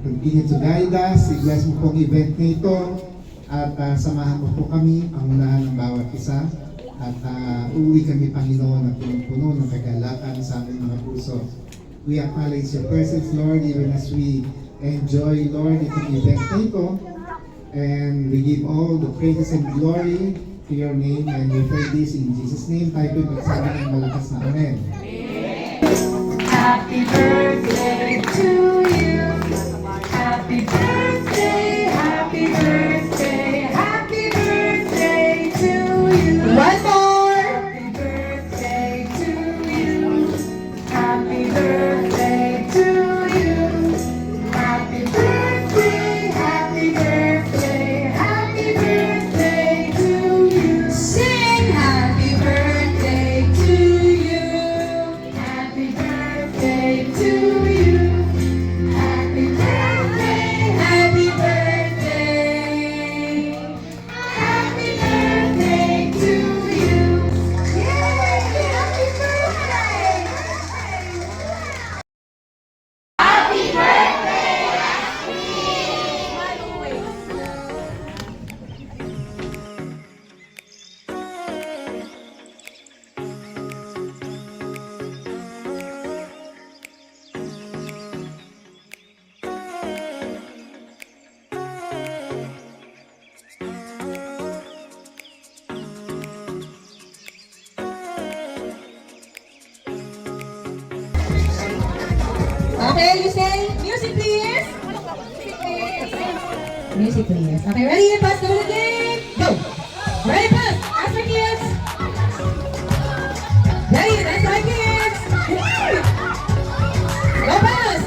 continue to guide us. I-bless mo pong event na ito at samahan mo po kami, pangunahan ng bawat isa. At uuwi kami, Panginoon, na puno ng kagalakan sa aming mga puso. We acknowledge your presence, Lord, even as we enjoy, Lord, itong event na ito. And we give all the praises and glory to your name, and we pray this in Jesus' name. Tayo po'y magsabi ng malakas na Amen. Happy birthday to you. Happy birthday, happy birthday, happy birthday to you. One more. Happy birthday to you. Happy birthday to you. Happy birthday, happy birthday, happy birthday to you. Sing happy birthday to you. Happy birthday to you. Happy birthday, happy birthday. Happy birthday to you. Yay! Happy birthday! Happy birthday, Okay, you say music please. Music please. Okay, ready? Pass the game. Go. Ready, pass. After kids. Ready, that's my kids. Go pass.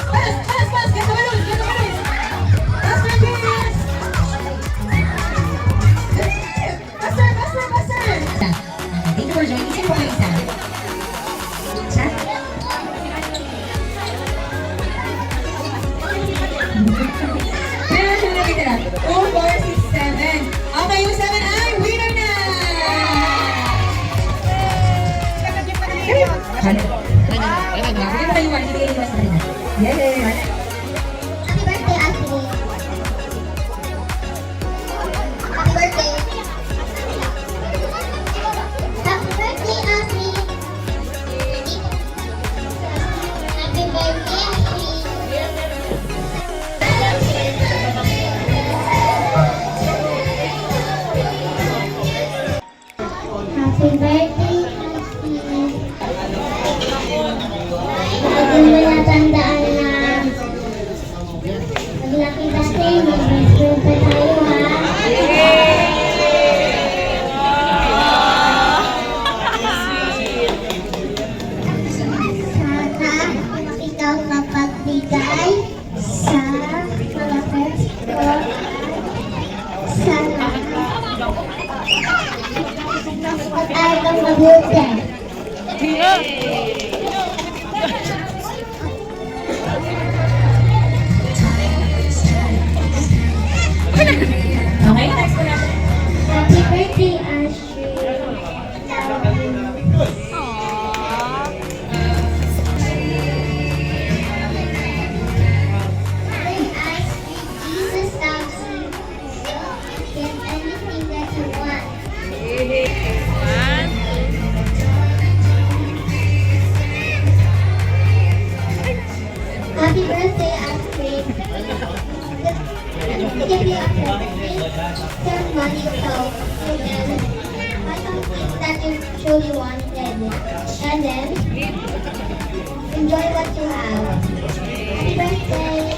Pass. Get the balloon. Faster, kids. Faster. Okay, thank you for joining. Sino po kayo isa? Isa? Meron siya nakitira. 2, 4, 6, 7. Okay, yung 7 ay winner na! Bigyan mo kayo 1. Bigyan mo sa kanila. Yay! Happy birthday, Ashley. Happy birthday. Happy birthday, Ashley. Happy birthday, Ashley. Happy birthday, Ashley. Lagi mo natandaan na paglaki natin, mag-best pa tayo, ha? Sana ikaw mapagbigay sa mga friends ko. Sana mag-aral kang mabuti. Okay, next ko na. Happy birthday, Ashley. Love you. Hey, Ashley, Jesus loves you. Get anything that you want. Happy birthday, Ashley. Give you a present. Send money so and buy something that you truly wanted. And then enjoy what you have. Happy birthday.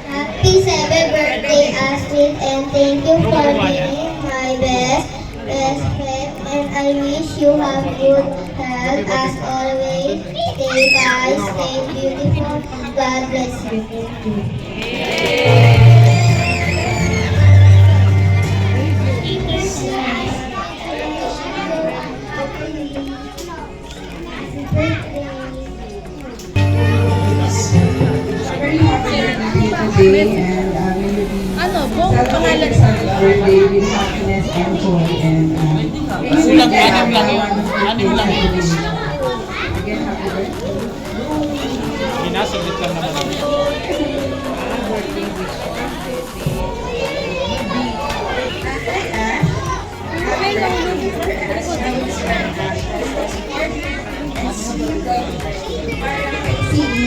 Happy 7th birthday, Astrid, and thank you for being my best friend. And I wish you have good health as always. Stay guys, stay beautiful. God bless you. Happy birthday. birthday and may you be celebrated sa birthday with happiness and joy and may you be there again, happy birthday. Sinasaglit lang naman namin.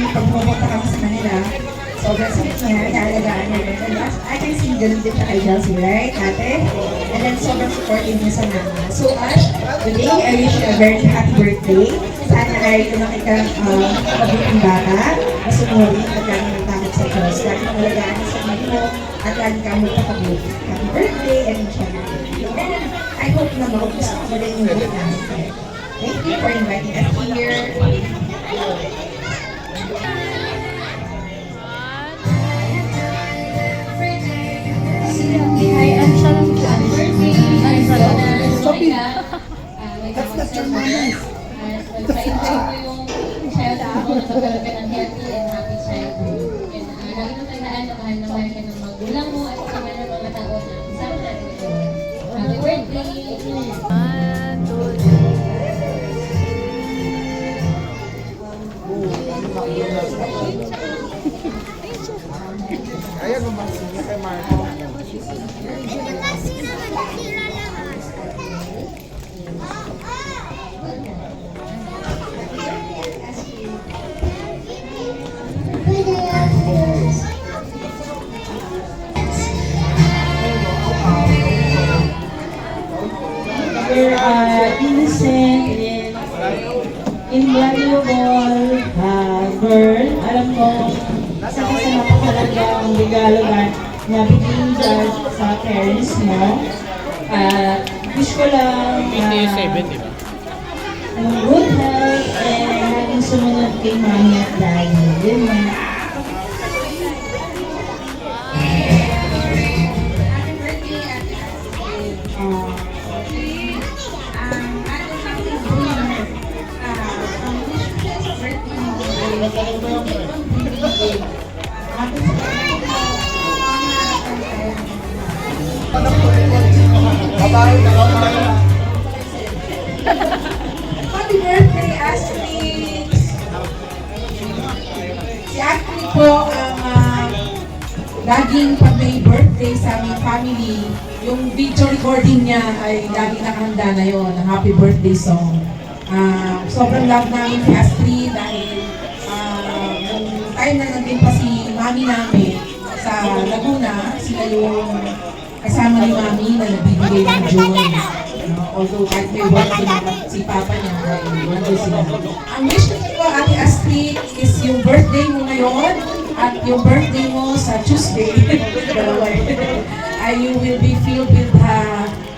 Pag pumunta kami sa kanila, sobrang sweet niya, inaalagaan niya rin. And I can see ganun din siya kay Chelsea, right, ate? And then sobrang supportive niya sa mama. So Ash, today I wish you a very happy birthday. Sana ay lumaki kang mabuting bata, masunuri at lagi ng takot sa Diyos. Lagi kang alagaan sa sarili mo at lagi kang magpapagluto. Happy birthday and wish you a happy birthday. And I hope na magugustuhan mo rin yung book namin. Thank you for inviting us here. Hi, I'm Shalom Khan. Sophie. That's not your manners. Sa-invite mo yung child ako na magkaroon ka ng healthy and happy childhood. And lagi mong tandaan na mahal ka ng magulang mo at sa mga mga tao na kasama natin. Happy birthday! Ayan naman, kay Marco. You're innocent and invaluable girl. Alam ko, isa ka sa napakalagang regalo na bigyan dyan sa parents mo. At wish ko lang ng good health and laging sumunod kay mami at daddy. Yun na. Happy birthday, Astrid! Si Astrid po ang laging pag may birthday sa aming family, yung video recording niya ay laging nakahanda na yon, ang happy birthday song. Sobrang love namin si Astrid dahil yung time na nandun pa si mami namin sa Laguna, sila yung kasama ni mami na nagbibigay ng joy. Although kahit may work si papa niya, ay nandun sila. Ang wish ko po, Ate Astrid, is yung birthday mo ngayon at yung birthday mo sa Tuesday, you will be filled with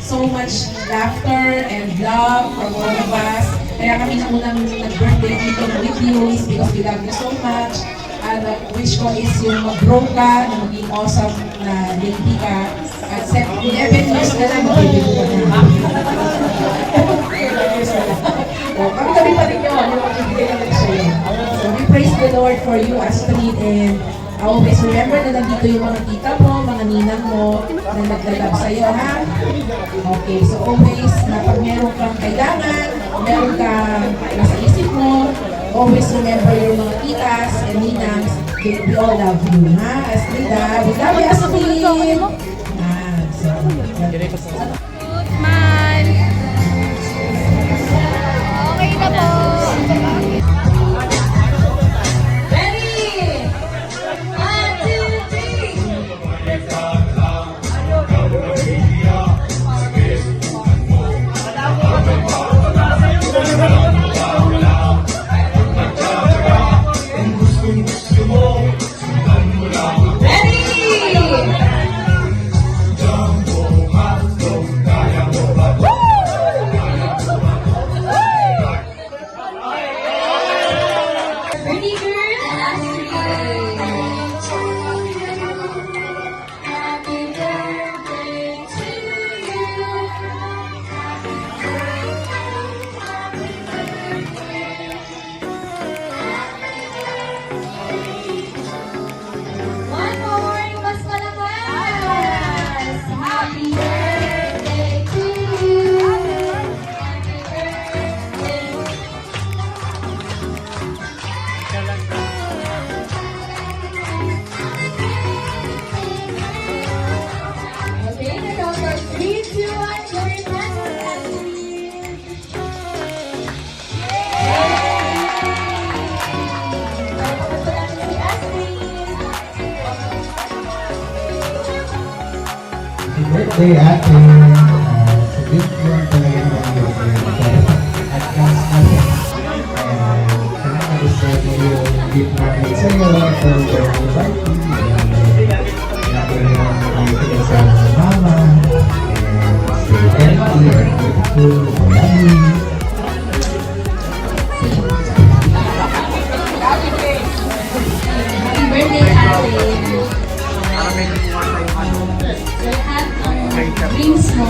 so much laughter and love from all of us. Kaya kami na unang nag-birthday dito with you is because we love you so much. And wish ko is yung mag-grow ka, na maging awesome na lady ka. At 11 years na lang, mag-baby ka na. 11 years na lang. Kami pa rin yun, yung magbibigay naman siya yun. So we praise the Lord for you, Astrid, and always remember na nandito yung mga tita mo, mga ninang mo, na naglalab sa'yo, ha? Okay, so always, na pag meron kang kailangan, meron kang nasa isip mo, always remember your mga titas and ninangs, we all love you, ha? Astrid, ha? We love you, Astrid! Man! Okay na po! Pretty girl, happy birthday to you. birthday ate. Sa gift mo talaga naman at last natin. Sana na-receive mo yung gift namin sa'yo for your party. Natin yung natin sa mama. Stay healthy and beautiful. Lovely. Happy birthday, ate. Lahat ng dreams mo,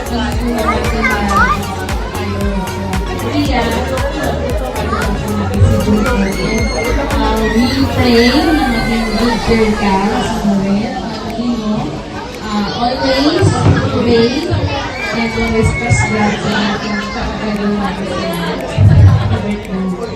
magpunan tayo. Kaya, we pray na maging good girl ka sa Noel. Pagiging mo, always pray and always trust God sa ating kapagalaw natin sa lahat. Happy birthday.